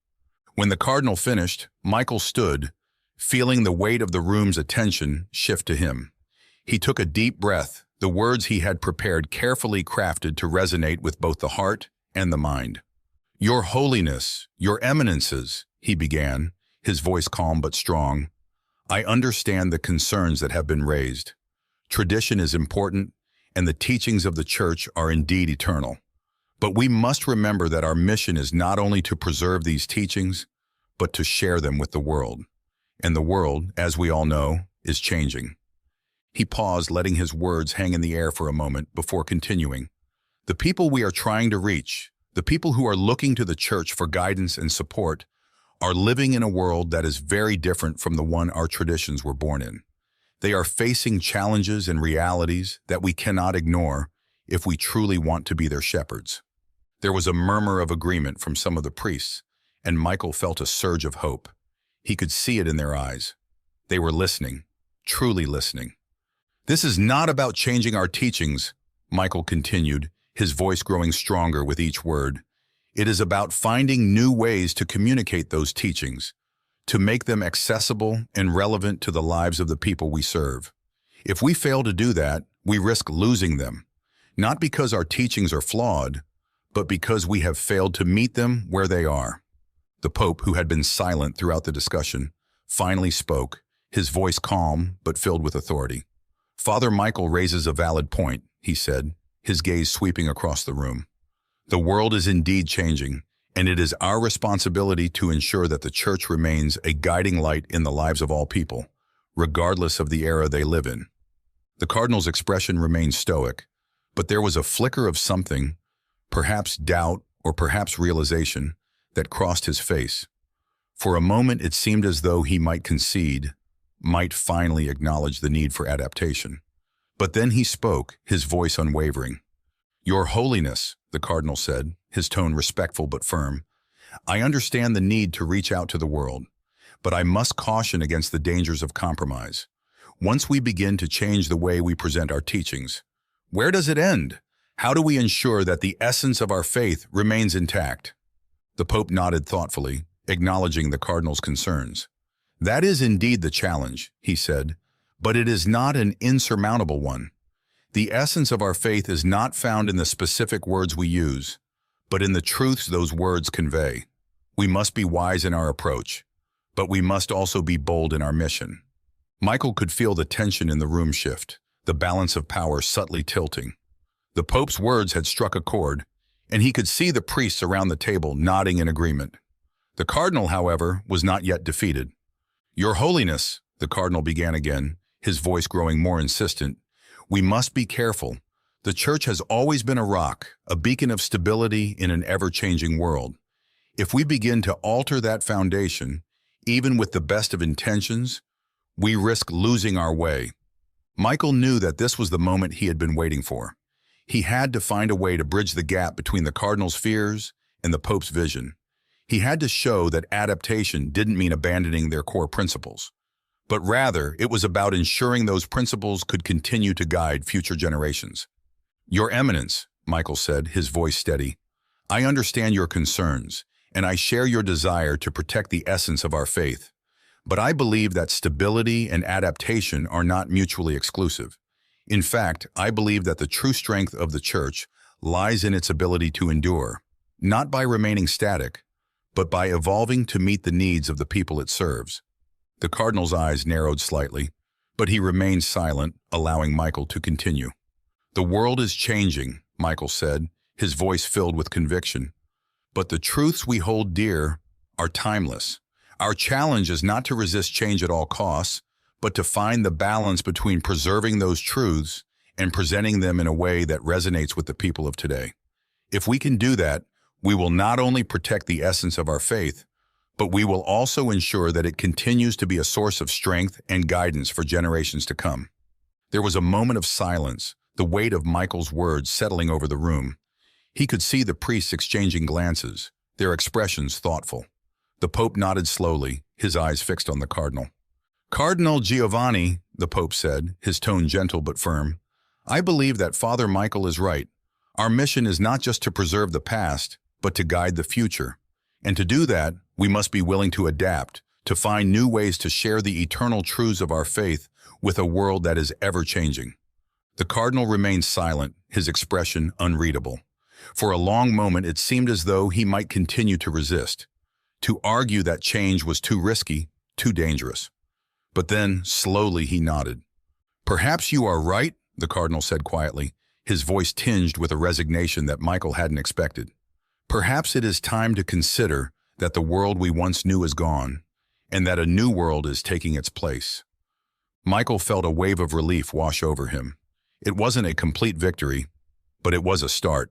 A: When the cardinal finished, Michael stood, feeling the weight of the room's attention shift to him. He took a deep breath, the words he had prepared carefully crafted to resonate with both the heart and the mind. "Your Holiness, Your Eminences," he began, his voice calm but strong, "I understand the concerns that have been raised. Tradition is important, and the teachings of the Church are indeed eternal. But we must remember that our mission is not only to preserve these teachings, but to share them with the world. And the world, as we all know, is changing." He paused, letting his words hang in the air for a moment before continuing. "The people we are trying to reach, the people who are looking to the Church for guidance and support, are living in a world that is very different from the one our traditions were born in. They are facing challenges and realities that we cannot ignore if we truly want to be their shepherds." There was a murmur of agreement from some of the priests, and Michael felt a surge of hope. He could see it in their eyes. They were listening, truly listening. "This is not about changing our teachings," Michael continued, his voice growing stronger with each word. "It is about finding new ways to communicate those teachings, to make them accessible and relevant to the lives of the people we serve. If we fail to do that, we risk losing them, not because our teachings are flawed, but because we have failed to meet them where they are." The Pope, who had been silent throughout the discussion, finally spoke, his voice calm but filled with authority. "Father Michael raises a valid point," he said, his gaze sweeping across the room. "The world is indeed changing, and it is our responsibility to ensure that the Church remains a guiding light in the lives of all people, regardless of the era they live in." The Cardinal's expression remained stoic, but there was a flicker of something, perhaps doubt or perhaps realization, that crossed his face. For a moment it seemed as though he might concede, might finally acknowledge the need for adaptation. But then he spoke, his voice unwavering. "Your Holiness," the Cardinal said, his tone respectful but firm, "I understand the need to reach out to the world, but I must caution against the dangers of compromise. Once we begin to change the way we present our teachings, where does it end? How do we ensure that the essence of our faith remains intact?" The Pope nodded thoughtfully, acknowledging the Cardinal's concerns. "That is indeed the challenge," he said, "but it is not an insurmountable one. The essence of our faith is not found in the specific words we use, but in the truths those words convey. We must be wise in our approach, but we must also be bold in our mission." Michael could feel the tension in the room shift, the balance of power subtly tilting. The Pope's words had struck a chord, and he could see the priests around the table nodding in agreement. The Cardinal, however, was not yet defeated. "Your Holiness," the Cardinal began again, his voice growing more insistent, "we must be careful. The Church has always been a rock, a beacon of stability in an ever-changing world. If we begin to alter that foundation, even with the best of intentions, we risk losing our way." Michael knew that this was the moment he had been waiting for. He had to find a way to bridge the gap between the Cardinal's fears and the Pope's vision. He had to show that adaptation didn't mean abandoning their core principles, but rather it was about ensuring those principles could continue to guide future generations. "Your Eminence," Michael said, his voice steady, "I understand your concerns, and I share your desire to protect the essence of our faith. But I believe that stability and adaptation are not mutually exclusive. In fact, I believe that the true strength of the Church lies in its ability to endure, not by remaining static, but by evolving to meet the needs of the people it serves." The Cardinal's eyes narrowed slightly, but he remained silent, allowing Michael to continue. "The world is changing," Michael said, his voice filled with conviction. "But the truths we hold dear are timeless. Our challenge is not to resist change at all costs, but to find the balance between preserving those truths and presenting them in a way that resonates with the people of today. If we can do that, we will not only protect the essence of our faith, but we will also ensure that it continues to be a source of strength and guidance for generations to come." There was a moment of silence, the weight of Michael's words settling over the room. He could see the priests exchanging glances, their expressions thoughtful. The Pope nodded slowly, his eyes fixed on the Cardinal. "Cardinal Giovanni," the Pope said, his tone gentle but firm, "I believe that Father Michael is right. Our mission is not just to preserve the past, but to guide the future. And to do that, we must be willing to adapt, to find new ways to share the eternal truths of our faith with a world that is ever-changing." The Cardinal remained silent, his expression unreadable. For a long moment it seemed as though he might continue to resist, to argue that change was too risky, too dangerous. But then, slowly, he nodded. "Perhaps you are right," the Cardinal said quietly, his voice tinged with a resignation that Michael hadn't expected. "Perhaps it is time to consider that the world we once knew is gone, and that a new world is taking its place." Michael felt a wave of relief wash over him. It wasn't a complete victory, but it was a start.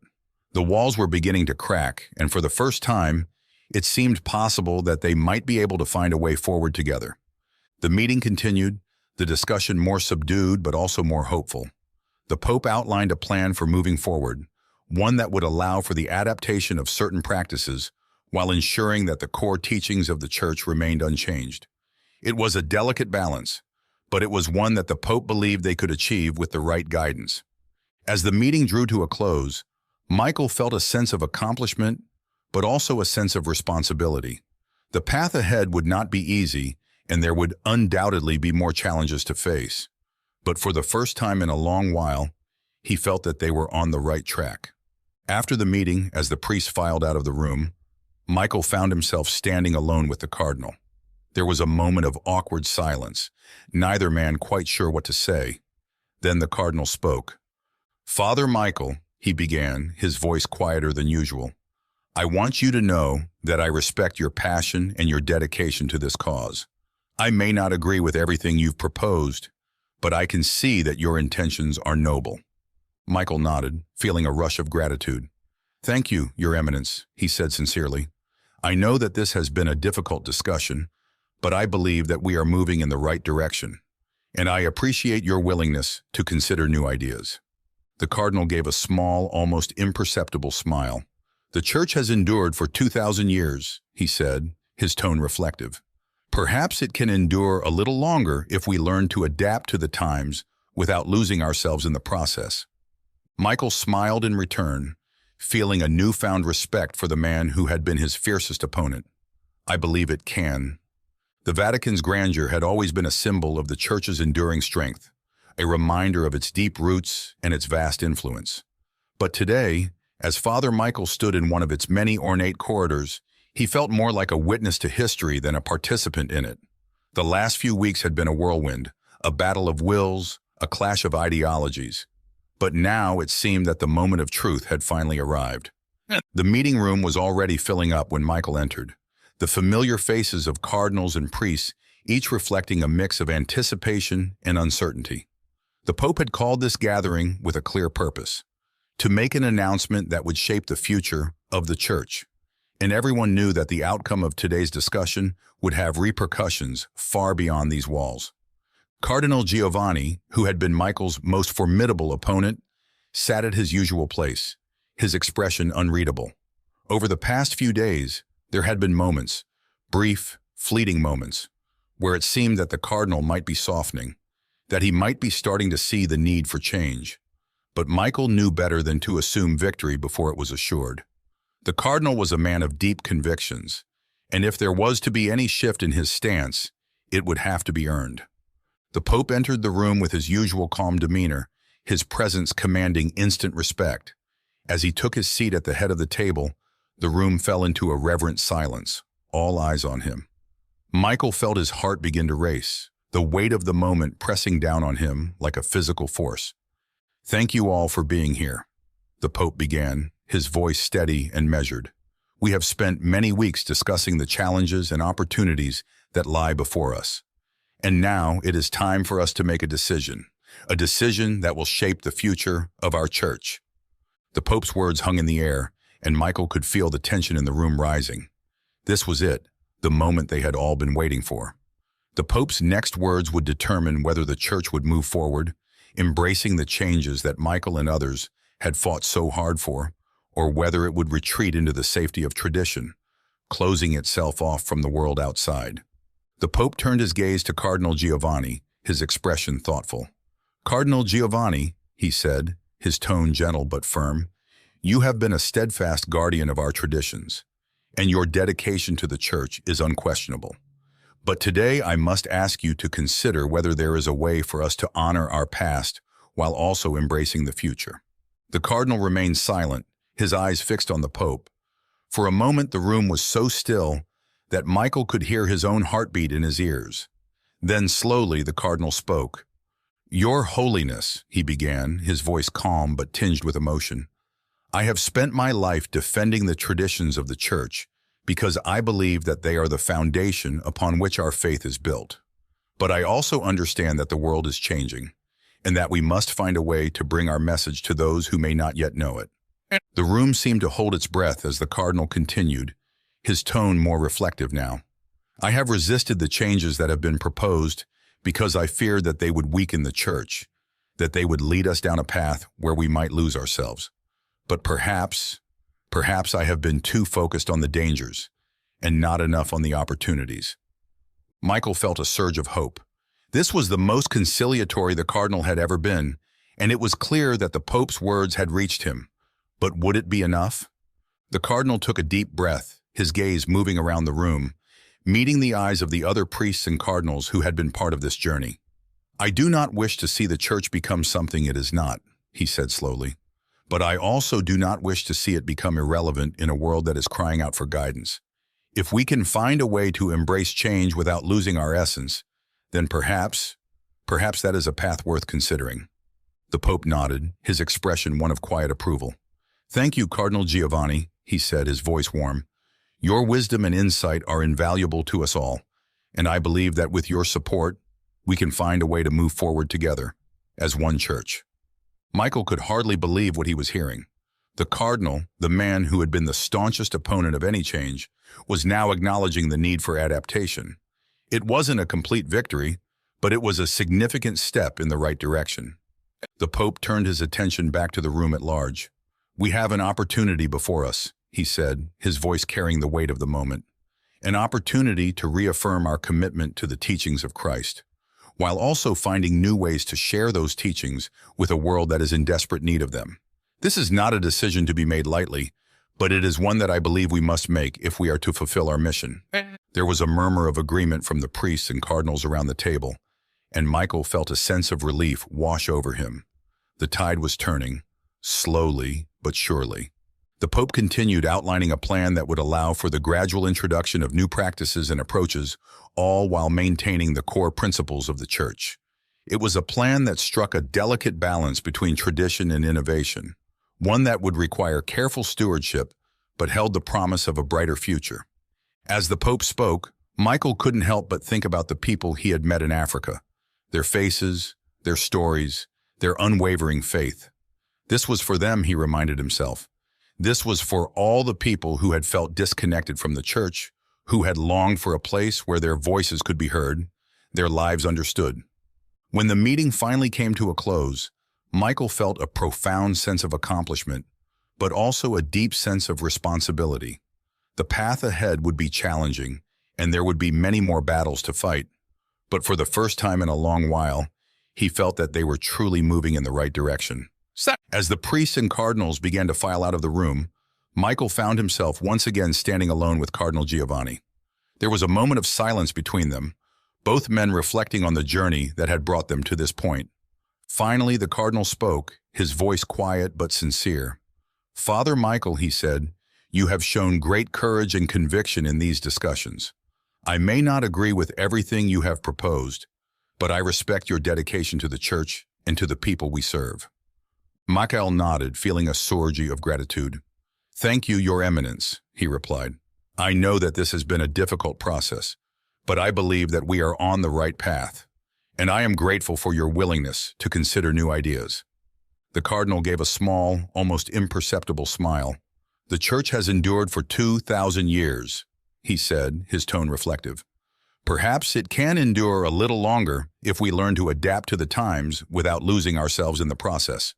A: The walls were beginning to crack, and for the first time, it seemed possible that they might be able to find a way forward together. The meeting continued, the discussion more subdued but also more hopeful. The Pope outlined a plan for moving forward, one that would allow for the adaptation of certain practices while ensuring that the core teachings of the Church remained unchanged. It was a delicate balance, but it was one that the Pope believed they could achieve with the right guidance. As the meeting drew to a close, Michael felt a sense of accomplishment, but also a sense of responsibility. The path ahead would not be easy, and there would undoubtedly be more challenges to face. But for the first time in a long while, he felt that they were on the right track. After the meeting, as the priest filed out of the room, Michael found himself standing alone with the cardinal. There was a moment of awkward silence, neither man quite sure what to say. Then the cardinal spoke. "Father Michael," he began, his voice quieter than usual, "I want you to know that I respect your passion and your dedication to this cause. I may not agree with everything you've proposed, but I can see that your intentions are noble." Michael nodded, feeling a rush of gratitude. "Thank you, Your Eminence," he said sincerely. "I know that this has been a difficult discussion, but I believe that we are moving in the right direction, and I appreciate your willingness to consider new ideas." The cardinal gave a small, almost imperceptible smile. "The Church has endured for 2,000 years, he said, his tone reflective. "Perhaps it can endure a little longer if we learn to adapt to the times without losing ourselves in the process." Michael smiled in return, feeling a newfound respect for the man who had been his fiercest opponent. "I believe it can." The Vatican's grandeur had always been a symbol of the Church's enduring strength, a reminder of its deep roots and its vast influence. But today, as Father Michael stood in one of its many ornate corridors, he felt more like a witness to history than a participant in it. The last few weeks had been a whirlwind, a battle of wills, a clash of ideologies. But now it seemed that the moment of truth had finally arrived. The meeting room was already filling up when Michael entered. The familiar faces of cardinals and priests, each reflecting a mix of anticipation and uncertainty. The Pope had called this gathering with a clear purpose: to make an announcement that would shape the future of the Church. And everyone knew that the outcome of today's discussion would have repercussions far beyond these walls. Cardinal Giovanni, who had been Michael's most formidable opponent, sat at his usual place, his expression unreadable. Over the past few days, there had been moments, brief, fleeting moments, where it seemed that the cardinal might be softening, that he might be starting to see the need for change. But Michael knew better than to assume victory before it was assured. The cardinal was a man of deep convictions, and if there was to be any shift in his stance, it would have to be earned. The Pope entered the room with his usual calm demeanor, his presence commanding instant respect. As he took his seat at the head of the table, the room fell into a reverent silence, all eyes on him. Michael felt his heart begin to race, the weight of the moment pressing down on him like a physical force. "Thank you all for being here," the Pope began, his voice steady and measured. "We have spent many weeks discussing the challenges and opportunities that lie before us. And now it is time for us to make a decision that will shape the future of our Church." The Pope's words hung in the air, and Michael could feel the tension in the room rising. This was it, the moment they had all been waiting for. The Pope's next words would determine whether the Church would move forward, embracing the changes that Michael and others had fought so hard for, or whether it would retreat into the safety of tradition, closing itself off from the world outside. The Pope turned his gaze to Cardinal Giovanni, his expression thoughtful. "Cardinal Giovanni," he said, his tone gentle but firm, "you have been a steadfast guardian of our traditions, and your dedication to the Church is unquestionable. But today I must ask you to consider whether there is a way for us to honor our past while also embracing the future." The cardinal remained silent, his eyes fixed on the Pope. For a moment the room was so still that Michael could hear his own heartbeat in his ears. Then slowly the cardinal spoke. "Your Holiness," he began, his voice calm but tinged with emotion, "I have spent my life defending the traditions of the Church because I believe that they are the foundation upon which our faith is built. But I also understand that the world is changing, and that we must find a way to bring our message to those who may not yet know it." The room seemed to hold its breath as the cardinal continued, his tone more reflective now. "I have resisted the changes that have been proposed because I feared that they would weaken the Church, that they would lead us down a path where we might lose ourselves. But perhaps Perhaps I have been too focused on the dangers and not enough on the opportunities. Michael felt a surge of hope. This was the most conciliatory the Cardinal had ever been, and it was clear that the Pope's words had reached him. But would it be enough? The Cardinal took a deep breath, his gaze moving around the room, meeting the eyes of the other priests and cardinals who had been part of this journey. "I do not wish to see the Church become something it is not," he said slowly. "But I also do not wish to see it become irrelevant in a world that is crying out for guidance. If we can find a way to embrace change without losing our essence, then perhaps that is a path worth considering." The Pope nodded, his expression one of quiet approval. "Thank you, Cardinal Giovanni," he said, his voice warm. "Your wisdom and insight are invaluable to us all, and I believe that with your support, we can find a way to move forward together, as one church." Michael could hardly believe what he was hearing. The Cardinal, the man who had been the staunchest opponent of any change, was now acknowledging the need for adaptation. It wasn't a complete victory, but it was a significant step in the right direction. The Pope turned his attention back to the room at large. "We have an opportunity before us," he said, his voice carrying the weight of the moment. "An opportunity to reaffirm our commitment to the teachings of Christ, while also finding new ways to share those teachings with a world that is in desperate need of them. This is not a decision to be made lightly, but it is one that I believe we must make if we are to fulfill our mission." There was a murmur of agreement from the priests and cardinals around the table, and Michael felt a sense of relief wash over him. The tide was turning, slowly but surely. The Pope continued outlining a plan that would allow for the gradual introduction of new practices and approaches, all while maintaining the core principles of the Church. It was a plan that struck a delicate balance between tradition and innovation, one that would require careful stewardship but held the promise of a brighter future. As the Pope spoke, Michael couldn't help but think about the people he had met in Africa, their faces, their stories, their unwavering faith. This was for them, he reminded himself. This was for all the people who had felt disconnected from the Church, who had longed for a place where their voices could be heard, their lives understood. When the meeting finally came to a close, Michael felt a profound sense of accomplishment, but also a deep sense of responsibility. The path ahead would be challenging, and there would be many more battles to fight. But for the first time in a long while, he felt that they were truly moving in the right direction. As the priests and cardinals began to file out of the room, Michael found himself once again standing alone with Cardinal Giovanni. There was a moment of silence between them, both men reflecting on the journey that had brought them to this point. Finally, the Cardinal spoke, his voice quiet but sincere. "Father Michael," he said, "you have shown great courage and conviction in these discussions. I may not agree with everything you have proposed, but I respect your dedication to the Church and to the people we serve." Michael nodded, feeling a surge of gratitude. "Thank you, Your Eminence," he replied. "I know that this has been a difficult process, but I believe that we are on the right path, and I am grateful for your willingness to consider new ideas." The Cardinal gave a small, almost imperceptible smile. "The Church has endured for 2,000 years, he said, his tone reflective. "Perhaps it can endure a little longer if we learn to adapt to the times without losing ourselves in the process."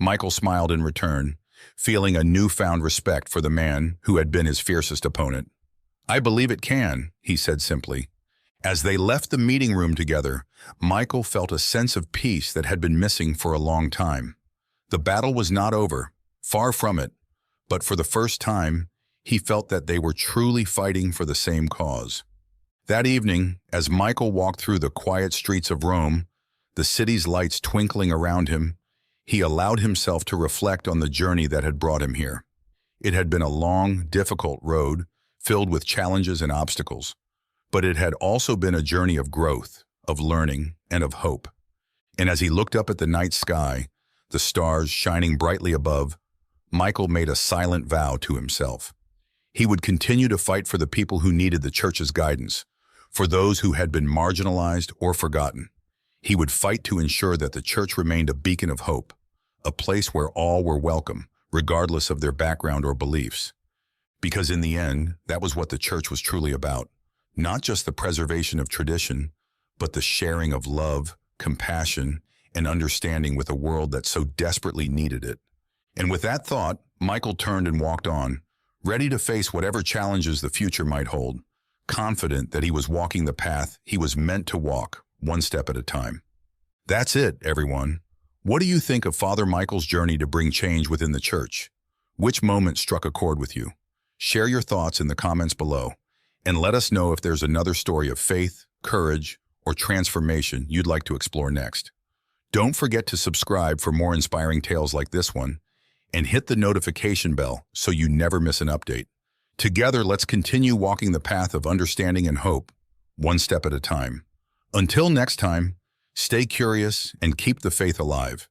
A: Michael smiled in return, feeling a newfound respect for the man who had been his fiercest opponent. "I believe it can," he said simply. As they left the meeting room together, Michael felt a sense of peace that had been missing for a long time. The battle was not over, far from it, but for the first time, he felt that they were truly fighting for the same cause. That evening, as Michael walked through the quiet streets of Rome, the city's lights twinkling around him, he allowed himself to reflect on the journey that had brought him here. It had been a long, difficult road, filled with challenges and obstacles, but it had also been a journey of growth, of learning, and of hope. And as he looked up at the night sky, the stars shining brightly above, Michael made a silent vow to himself. He would continue to fight for the people who needed the Church's guidance, for those who had been marginalized or forgotten. He would fight to ensure that the Church remained a beacon of hope, a place where all were welcome, regardless of their background or beliefs. Because in the end, that was what the Church was truly about. Not just the preservation of tradition, but the sharing of love, compassion, and understanding with a world that so desperately needed it. And with that thought, Michael turned and walked on, ready to face whatever challenges the future might hold, confident that he was walking the path he was meant to walk, one step at a time. That's it, everyone. What do you think of Father Michael's journey to bring change within the church? Which moment struck a chord with you? Share your thoughts in the comments below, and let us know if there's another story of faith, courage, or transformation you'd like to explore next. Don't forget to subscribe for more inspiring tales like this one, and hit the notification bell so you never miss an update. Together, let's continue walking the path of understanding and hope, one step at a time. Until next time, stay curious and keep the faith alive.